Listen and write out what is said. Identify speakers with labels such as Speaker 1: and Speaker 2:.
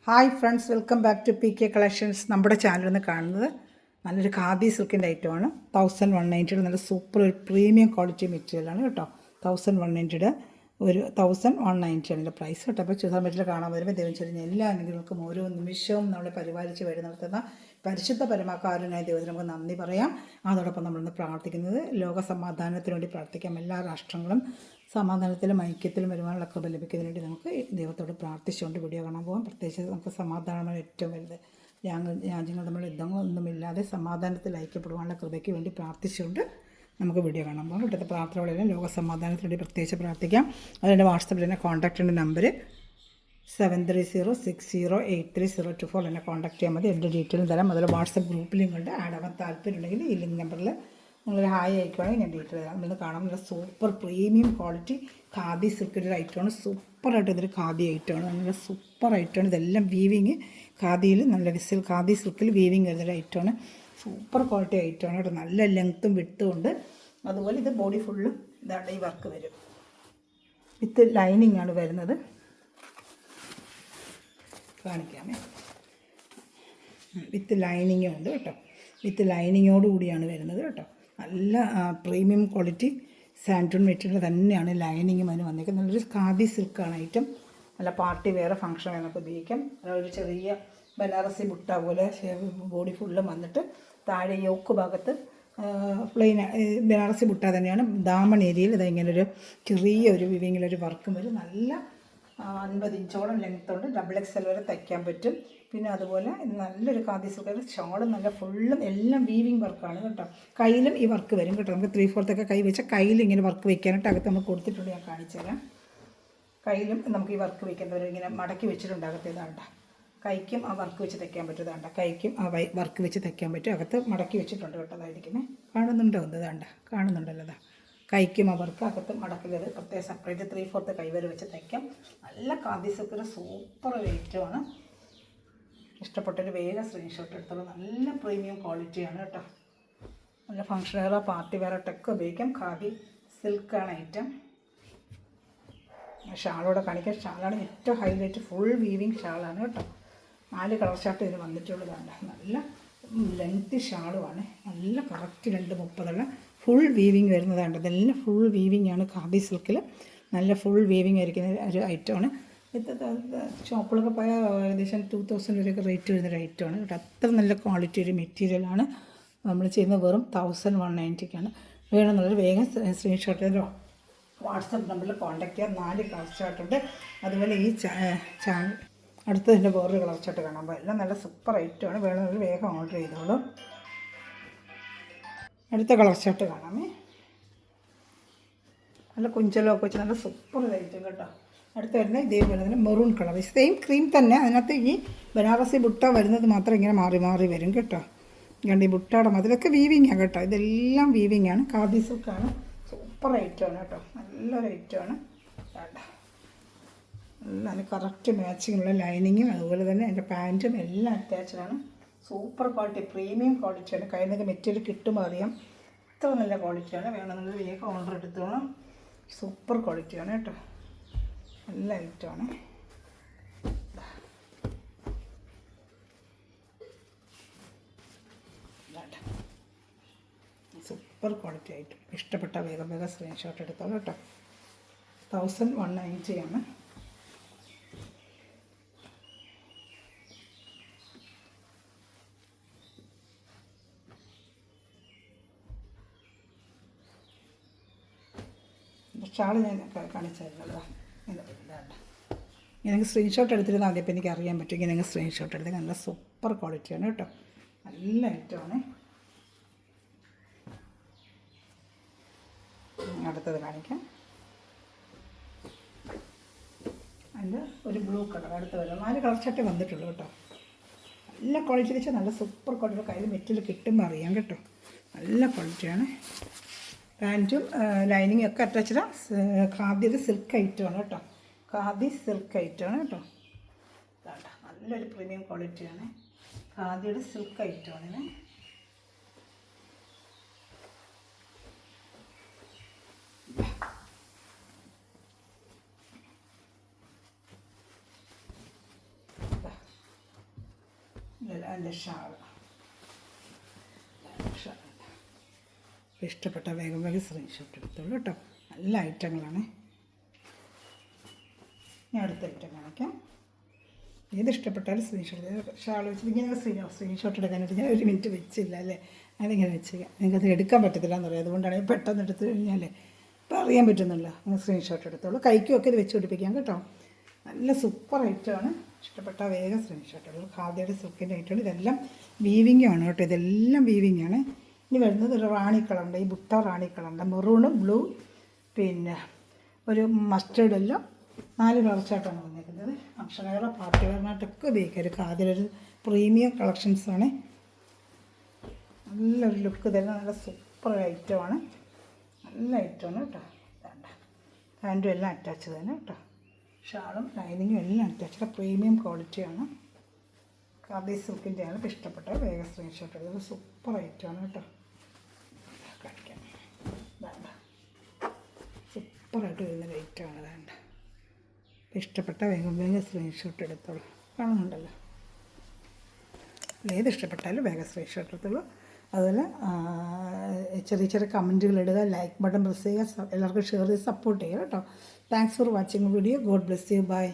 Speaker 1: Hi friends, welcome back to PK collections. നമ്മുടെ ചാനലിൽ നിന്ന് കാണുന്നത് നല്ലൊരു ഖാദി സിൽക്കിൻ്റെ ഐറ്റമാണ്. 1190 നല്ല സൂപ്പർ ഒരു പ്രീമിയം ക്വാളിറ്റി മെറ്റീരിയലാണ് കേട്ടോ. 1190 ഒരു 1190 ഇതിൻ്റെ പ്രൈസ് കേട്ടോ. അപ്പോൾ ചുതാൻ പറ്റില്ല കാണാൻ വരുമ്പോൾ ദൈവം ചെറിയ എല്ലാ അനുഗ്രഹങ്ങൾക്കും ഓരോ നിമിഷവും നമ്മളെ പരിപാലിച്ച് വഴി നടത്തുന്ന പരിശുദ്ധ പരമാകാരനായ ദൈവത്തിന് നമുക്ക് നന്ദി പറയാം. അതോടൊപ്പം നമ്മളിന്ന് പ്രാർത്ഥിക്കുന്നത് ലോക സമാധാനത്തിന് വേണ്ടി പ്രാർത്ഥിക്കാം. എല്ലാ രാഷ്ട്രങ്ങളും സമാധാനത്തിലും ഐക്യത്തിലും വരുവാനുള്ള കൃപ ലഭിക്കുന്നതിന് വേണ്ടി നമുക്ക് ദൈവത്തോട് പ്രാർത്ഥിച്ചുകൊണ്ട് വീഡിയോ കാണാൻ പോകാം. പ്രത്യേകിച്ച് നമുക്ക് സമാധാനമാണ് ഏറ്റവും വലുത്. രാജ്യങ്ങൾ തമ്മിൽ യുദ്ധങ്ങളൊന്നുമില്ലാതെ സമാധാനത്തിൽ ഐക്യപ്പെടുവാനുള്ള കൃപയ്ക്ക് വേണ്ടി പ്രാർത്ഥിച്ചുകൊണ്ട് നമുക്ക് വീഡിയോ കാണാൻ പോകാം. ഇവിടുത്തെ പ്രാർത്ഥനകളെല്ലാം ലോക സമാധാനത്തിന് വേണ്ടി പ്രത്യേകിച്ച് പ്രാർത്ഥിക്കാം. അതിൻ്റെ വാട്സപ്പിൽ തന്നെ കോൺടാക്റ്റിൻ്റെ നമ്പർ 7306083024 എന്നെ കോൺടാക്ട് ചെയ്യാൻ മതി. എൻ്റെ ഡീറ്റെയിലും തരാം. അതുപോലെ വാട്സപ്പ് ഗ്രൂപ്പ് ലിങ്ക് ഉണ്ട്. ആഡ് ആവാൻ താല്പര്യമുണ്ടെങ്കിൽ ഈ ലിങ്ക് നമ്പറിൽ നിങ്ങളൊരു ഹായ് അയക്കുകയാണെങ്കിൽ ഞാൻ ഡീറ്റെയിൽ തരാം. നിങ്ങൾ കാണാൻ നല്ല സൂപ്പർ പ്രീമിയം ക്വാളിറ്റി ഖാദി സിൽക്കിൻ്റെ ഒരു ഐറ്റമാണ്. സൂപ്പറായിട്ട് ഇതൊരു ഖാദി ഐറ്റമാണ്. നല്ല സൂപ്പർ ഐറ്റമാണ്. ഇതെല്ലാം വീവിങ് ഖാദിയിൽ നല്ല ഖാദി സിൽക്കിൽ വീവിങ് വരുന്നൊരു ഐറ്റമാണ്. സൂപ്പർ ക്വാളിറ്റി ഐറ്റമാണ് കേട്ടോ. നല്ല ലെങ്ത്തും വിട്ടും ഉണ്ട്. അതുപോലെ ഇത് ബോഡി ഫുള്ളും ഇതാണ്ട് ഈ വർക്ക് വരും. വിത്ത് ലൈനിങ് ആണ് വരുന്നത്. കാണിക്കാമേ. വിത്ത് ലൈനിങ്ങും ഉണ്ട് കേട്ടോ. വിത്ത് ലൈനിങ്ങോട് കൂടിയാണ് വരുന്നത് കേട്ടോ. നല്ല പ്രീമിയം ക്വാളിറ്റി സാൻഡൂൺ മെറ്റീരിയൽ തന്നെയാണ്. ലൈനിങ്ങും അതിന് വന്നിരിക്കുന്നത്. നല്ലൊരു ഖാദി സിൽക്കാണ് ഐറ്റം. നല്ല പാർട്ടി വേറെ ഫംഗ്ഷൻ നമുക്ക് ഉപയോഗിക്കാം. ഒരു ചെറിയ ബനാറസി ബുട്ട പോലെ ബോഡി ഫുള്ളും വന്നിട്ട് താഴെ യോക്ക് ഭാഗത്ത് പ്ലെയിൻ ബനാറസി ബുട്ട തന്നെയാണ്. ദാമൺ ഏരിയയിൽ ഇതെങ്ങനൊരു ചെറിയൊരു വിവിങ്ങിലൊരു വർക്കും വരും. നല്ല 50 ഇഞ്ചോളം ലെങ്ത്തുണ്ട്. XXL വരെ തയ്ക്കാൻ പറ്റും. പിന്നെ അതുപോലെ നല്ലൊരു ഖാദി സിൽക്ക് ഷോളും നല്ല ഫുള്ളും എല്ലാം വീവിങ് വർക്കാണ് കേട്ടോ. കയ്യിലും ഈ വർക്ക് വരും കേട്ടോ. നമുക്ക് 3/4 കൈ വെച്ചാൽ കയ്യിൽ ഇങ്ങനെ വർക്ക് വയ്ക്കാനായിട്ട് അകത്ത് നമ്മൾ കൊടുത്തിട്ടുണ്ട്. ഞാൻ കാണിച്ചു തരാം. കയ്യിലും നമുക്ക് ഈ വർക്ക് വയ്ക്കുന്നവർ ഇങ്ങനെ മടക്കി വെച്ചിട്ടുണ്ടാകത്ത്. ഇതാണ്ട കൈക്കും ആ വർക്ക് വെച്ച് തയ്ക്കാൻ പറ്റുന്നതാണ്ട. കൈക്കും ആ വർക്ക് വെച്ച് തയ്ക്കാൻ പറ്റും. അകത്ത് മടക്കി വെച്ചിട്ടുണ്ട് കേട്ടോ. അതായിരിക്കുമേ കാണുന്നുണ്ടോ? ഇതാണ്ട കാണുന്നുണ്ടല്ലോ. അതാ കൈക്കും അവർക്ക് അകത്ത് മടക്കിലത് പ്രത്യേകം സെപ്പറേറ്റ് 3/4 കൈ വരെ വെച്ച് തയ്ക്കാം. നല്ല ഖാദി സിൽക്കിന് സൂപ്പർ റേറ്റുമാണ്. ഇഷ്ടപ്പെട്ടൊരു വേഗം സ്ക്രീൻഷോട്ട് എടുത്തോളൂ. നല്ല പ്രീമിയം ക്വാളിറ്റിയാണ് കേട്ടോ. നല്ല ഫംഗ്ഷൻ വെയറോ പാർട്ടി വെയറോ ഒക്കെ ഉപയോഗിക്കാം. ഖാദി സിൽക്കാണ് ഐറ്റം. ഷാളോടെ കാണിക്കാം. ഷാളാണ് ഏറ്റവും ഹൈലൈറ്റ്. ഫുൾ വീവിങ് ഷാളാണ് കേട്ടോ. 4 കളർ ഷാർട്ട് ഇതിന് വന്നിട്ടുള്ളതാണ്. നല്ല ലെങ്ത് ഷാളുമാണ്. നല്ല കറക്റ്റ് 2:30 ഫുൾ വീവിങ് വരുന്നതാണ്. ഇതെല്ലാം ഫുൾ വീവിങ് ആണ് ഖാദി സിൽക്കിൽ. നല്ല ഫുൾ വീവിങ് ആയിരിക്കുന്ന ഒരു ഐറ്റമാണ്. ഇത് ഷോപ്പിലൊക്കെ പോയാൽ ഏകദേശം 2000 വരെയൊക്കെ റേറ്റ് വരുന്നൊരു ഐറ്റമാണ് കേട്ടോ. അത്ര നല്ല ക്വാളിറ്റി ഒരു മെറ്റീരിയലാണ്. നമ്മൾ ചെയ്യുന്നത് വെറും 1190ക്കാണ്. വേണമെന്നുള്ളൊരു വേഗം സ്ക്രീൻഷോട്ട് വാട്സപ്പ് നമ്പറിൽ കോൺടാക്ട് ചെയ്യാം. 4 കളർ ചാർട്ടുണ്ട്. അതുപോലെ ഈ ചാനൽ അടുത്തതിൻ്റെ വേറൊരു കളർ ചാർട്ട് കാണാൻ പോകാം. എല്ലാം നല്ല സൂപ്പർ ഐറ്റമാണ്. വേണമെന്നുള്ളൊരു വേഗം ഓർഡർ ചെയ്തോളൂ. അടുത്ത കളർ ചാർട്ട് കാണാമേ. നല്ല കുഞ്ചലമൊക്കെ വെച്ച് നല്ല സൂപ്പർ ഐറ്റം കേട്ടോ. അടുത്ത് വരുന്നത് ഇതേപോലെ മെറൂൺ കളർ. സെയിം ക്രീം തന്നെ. അതിനകത്ത് ഈ ബനാറസി ബുട്ട വരുന്നത് മാത്രം ഇങ്ങനെ മാറി മാറി വരും കേട്ടോ. കണ്ട് ഈ ബുട്ടയുടെ മതിലൊക്കെ വീവിങ്ങാണ് കേട്ടോ. ഇതെല്ലാം വീവിങ്ങാണ്. ഖാദി സിൽക്കാണ്. സൂപ്പർ ഐറ്റമാണ് കേട്ടോ. നല്ലൊരു ഐറ്റമാണ്. നല്ല കറക്റ്റ് മാച്ചിങ്ങുള്ള ലൈനിങ്ങും അതുപോലെ തന്നെ എൻ്റെ പാൻറ്റും എല്ലാം അറ്റാച്ച്ഡാണ്. സൂപ്പർ ക്വാളിറ്റി പ്രീമിയം ക്വാളിറ്റിയാണ്. കയ്യിൽ നിന്ന് മെറ്റീരിയൽ കിട്ടുമ്പോൾ അറിയാം ഇത്ര നല്ല ക്വാളിറ്റിയാണ്. വേണമെന്നുള്ള വേഗം ഓർഡർ എടുത്തോണം. സൂപ്പർ ക്വാളിറ്റിയാണ് കേട്ടോ. നല്ല ഐറ്റമാണ്. Super quality item. ഇഷ്ടപ്പെട്ട വേഗം വേഗം സ്ക്രീൻഷോട്ട് എടുത്തോളൂ കേട്ടോ. 1190 ആണ്. ഷാൾ ഞാൻ കാണിച്ചായിരുന്നല്ലോ. ഇങ്ങനെ സ്ക്രീൻഷോട്ട് എടുത്തിരുന്നാൽ മതി. അപ്പോൾ എനിക്ക് അറിയാൻ പറ്റും. ഇങ്ങനെ സ്ക്രീൻഷോട്ട് എടുത്ത് നല്ല സൂപ്പർ ക്വാളിറ്റിയാണ് കേട്ടോ. നല്ല ഐറ്റമാണ്. അടുത്തത് കാണിക്കാം. അതിൻ്റെ ഒരു ബ്ലൂ കളർ അടുത്ത് വരും. 4 കളർ ചാർട്ടേ വന്നിട്ടുള്ളൂ കേട്ടോ. നല്ല ക്വാളിറ്റി വെച്ചാൽ നല്ല സൂപ്പർ ക്വാളിറ്റി. കയ്യിൽ മെറ്റീരിയൽ കിട്ടുമ്പോൾ അറിയാം കേട്ടോ. നല്ല ക്വാളിറ്റിയാണ്. പാൻറ്റും ലൈനിങ്ങും ഒക്കെ അറ്റാച്ച്ഡാണ്. ഖാദിയുടെ സിൽക്ക് ഐറ്റമാണ് കേട്ടോ. ഖാദി സിൽക്ക് ഐറ്റമാണ് കേട്ടോ. നല്ലൊരു പ്രീമിയം ക്വാളിറ്റിയാണ്. ഖാദിയുടെ സിൽക്ക് ഐറ്റമാണ്. അതിൻ്റെ ഷാൾ ഇഷ്ടപ്പെട്ട വേഗം വേഗം സ്ക്രീൻഷോട്ട് എടുത്തോളൂ കേട്ടോ. നല്ല ഐറ്റങ്ങളാണ്. ഞാൻ അടുത്ത ഐറ്റം കാണിക്കാം. ഏത് ഇഷ്ടപ്പെട്ടാലും സ്ക്രീൻഷോട്ട് ഷാൾ വെച്ചിട്ട് ഇങ്ങനെ സ്ക്രീൻഷോട്ട് എടുക്കാനായിട്ട് ഞാൻ 1 മിനിറ്റ് വെച്ചില്ല അല്ലേ. അതിങ്ങനെ വെച്ച് നിങ്ങൾക്കത് എടുക്കാൻ പറ്റത്തില്ല എന്ന് പറയാം. അതുകൊണ്ടാണ് പെട്ടെന്ന് എടുത്ത് കഴിഞ്ഞാൽ ഇപ്പോൾ അറിയാൻ പറ്റുന്നില്ല. നിങ്ങൾ സ്ക്രീൻഷോട്ട് എടുത്തോളൂ. കൈക്കുമൊക്കെ ഇത് വെച്ച് പിടിപ്പിക്കാം കേട്ടോ. നല്ല സൂപ്പർ ഐറ്റമാണ്. ഇഷ്ടപ്പെട്ട വേഗം സ്ക്രീൻഷോട്ട് എടുക്കും. ഖാദിയുടെ സിൽക്കിൻ്റെ ഐറ്റമാണ്. ഇതെല്ലാം വീവിങ്ങാണ് കേട്ടോ. ഇതെല്ലാം വീവിങ്ങാണ്. ഇനി വരുന്നത് ഒരു റാണി കളറുണ്ട്. ഈ ബുട്ട റാണി കളറുണ്ട്. മെറൂണും ബ്ലൂ പിന്നെ ഒരു മസ്റ്റേർഡ് എല്ലാം 4 കളർ ചാർട്ടാണ് വന്നിരിക്കുന്നത്. അക്ഷരകളെ പാർട്ടി വെയറിനായിട്ടൊക്കെ ഉപയോഗിക്കാം. ഒരു ഖാദിയുടെ പ്രീമിയം കളക്ഷൻസാണ്. നല്ലൊരു ലുക്ക് തരുന്ന നല്ല സൂപ്പർ ഐറ്റമാണ്. നല്ല ഐറ്റമാണ് കേട്ടോ. വേണ്ട പാൻറ്റും എല്ലാം അറ്റാച്ച് തന്നെ കേട്ടോ. ഷാളും ലൈനിങ്ങും എല്ലാം അറ്റാച്ച്ഡ് പ്രീമിയം ക്വാളിറ്റിയാണ്. ഖാദി സിൽക്കിൻ്റെയാണ്. ഇപ്പോൾ ഇഷ്ടപ്പെട്ടത് വേഗം സ്ക്രീൻഷോട്ട് എടുത്തത്. സൂപ്പർ ഐറ്റമാണ് കേട്ടോ. കാണിക്കാം. വേണ്ട സൂപ്പറായിട്ട് വരുന്ന ഐറ്റമാണ്. വേണ്ട ഇഷ്ടപ്പെട്ട വേഗം വേഗം സ്ക്രീൻഷോട്ട് എടുത്തോളൂ. കാണുന്നുണ്ടല്ലോ. ഏത് ഇഷ്ടപ്പെട്ടാലും വേഗം സ്ക്രീൻഷോട്ട് എടുത്തോളൂ. അതുപോലെ ചെറിയ ചെറിയ കമൻറ്റുകൾ ഇടുക, ലൈക്ക് ബട്ടൺ പ്രസ് ചെയ്യുക, എല്ലാവർക്കും ഷെയർ ചെയ്ത് സപ്പോർട്ട് ചെയ്യുക കേട്ടോ. Thanks for watching video. God bless you. By.